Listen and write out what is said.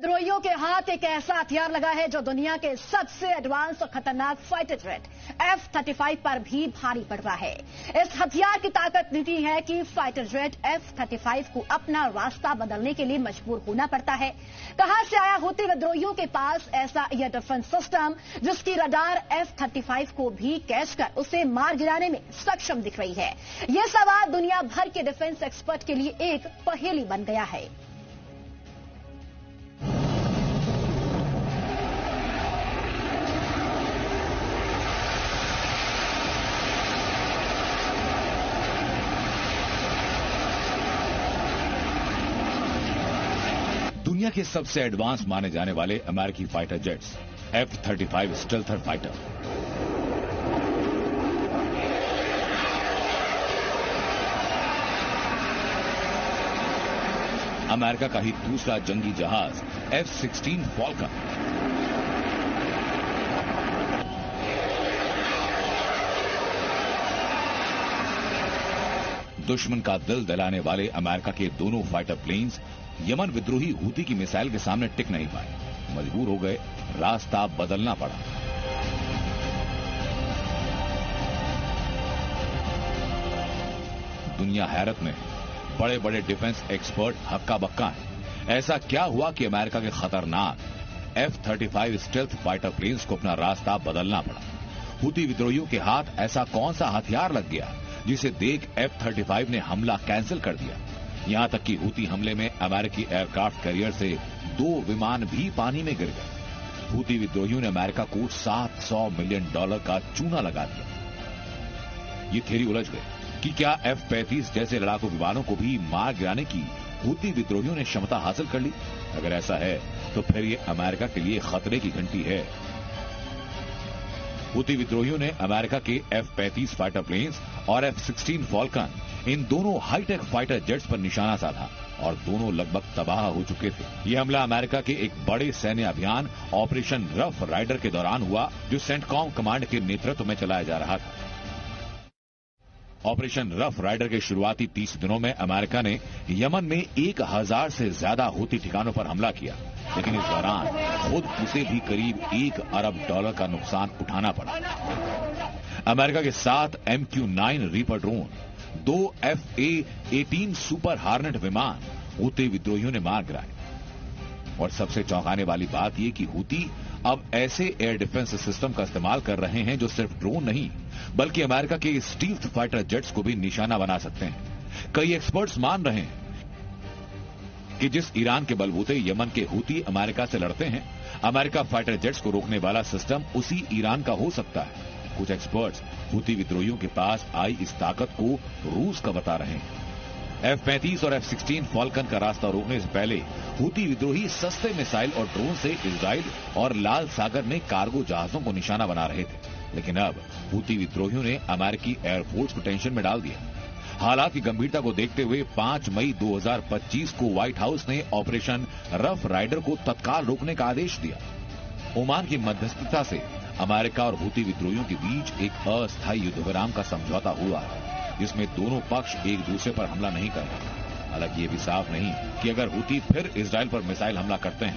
विद्रोहियों के हाथ एक ऐसा हथियार लगा है जो दुनिया के सबसे एडवांस और खतरनाक फाइटर जेट F-35 पर भी भारी पड़ रहा है। इस हथियार की ताकत इतनी है कि फाइटर जेट F-35 को अपना रास्ता बदलने के लिए मजबूर होना पड़ता है। कहां से आया हूती विद्रोहियों के पास ऐसा एयर डिफेंस सिस्टम जिसकी रडार F-35 को भी कैच कर उसे मार गिराने में सक्षम दिख रही है? यह सवाल दुनिया भर के डिफेंस एक्सपर्ट के लिए एक पहेली बन गया है। दुनिया के सबसे एडवांस माने जाने वाले अमेरिकी fighter jets F-35 stealth fighter. America का ही दूसरा जंगी जहाज F-16 फॉल्कन। दुश्मन का दिल दहलाने वाले अमेरिका के दोनों फाइटर प्लेन्स यमन विद्रोही हूती की मिसाइल के सामने टिक नहीं पाए, मजबूर हो गए, रास्ता बदलना पड़ा। दुनिया हैरत में, बड़े बड़े डिफेंस एक्सपर्ट हक्का बक्का हैं। ऐसा क्या हुआ कि अमेरिका के खतरनाक F-35 स्टेल्थ फाइटर प्लेन्स को अपना रास्ता बदलना पड़ा? हूती विद्रोहियों के हाथ ऐसा कौन सा हथियार लग गया जिसे देख F-35 ने हमला कैंसिल कर दिया? यहां तक कि हूती हमले में अमेरिकी एयरक्राफ्ट कैरियर से 2 विमान भी पानी में गिर गए। हूती विद्रोहियों ने अमेरिका को $700 मिलियन का चूना लगा दिया। ये थ्योरी उलझ गई कि क्या F-35 जैसे लड़ाकू विमानों को भी मार गिराने की हूती विद्रोहियों ने क्षमता हासिल कर ली? अगर ऐसा है तो फिर ये अमेरिका के लिए खतरे की घंटी है। हूती विद्रोहियों ने अमेरिका के F-35 फाइटर प्लेन्स और F-16 फॉल्कन, इन दोनों हाईटेक फाइटर जेट्स पर निशाना साधा और दोनों लगभग तबाह हो चुके थे। यह हमला अमेरिका के एक बड़े सैन्य अभियान ऑपरेशन रफ राइडर के दौरान हुआ, जो सेंटकॉम कमांड के नेतृत्व में चलाया जा रहा था। ऑपरेशन रफ राइडर के शुरुआती 30 दिनों में अमेरिका ने यमन में 1000 से ज्यादा हूती ठिकानों पर हमला किया, लेकिन इस दौरान खुद उसे भी करीब $1 अरब का नुकसान उठाना पड़ा। अमेरिका के 7 MQ-9 reaper drone, 2 FA-18 super हार्नेट विमान हूती विद्रोहियों ने मार गिराए। और सबसे चौंकाने वाली बात यह कि हूती अब ऐसे एयर डिफेंस सिस्टम का इस्तेमाल कर रहे हैं जो सिर्फ ड्रोन नहीं, बल्कि अमेरिका के स्टील्थ फाइटर जेट्स को भी निशाना बना सकते हैं। कई एक्सपर्ट्स मान रहे हैं कि जिस ईरान के बलबूते यमन के हूती अमेरिका से लड़ते हैं, अमेरिका फाइटर जेट्स को रोकने वाला सिस्टम उसी ईरान का हो सकता है। कुछ एक्सपर्ट्स हूती विद्रोहियों के पास आई इस ताकत को रूस का बता रहे हैं। F-35 और F-16 फॉल्कन का रास्ता रोकने से पहले हूती विद्रोही सस्ते मिसाइल और ड्रोन से इजराइल और लाल सागर में कार्गो जहाजों को निशाना बना रहे थे, लेकिन अब हूती विद्रोहियों ने अमेरिकी एयरफोर्स को टेंशन में डाल दिया। हालात की गंभीरता को देखते हुए 5 मई 2025 को व्हाइट हाउस ने ऑपरेशन रफ राइडर को तत्काल रोकने का आदेश दिया। ओमान की मध्यस्थता से अमेरिका और हूती विद्रोहियों के बीच एक अस्थायी युद्ध विराम का समझौता हुआ, जिसमें दोनों पक्ष एक दूसरे पर हमला नहीं कर रहे। हालांकि ये भी साफ नहीं कि अगर हूती फिर इजराइल पर मिसाइल हमला करते हैं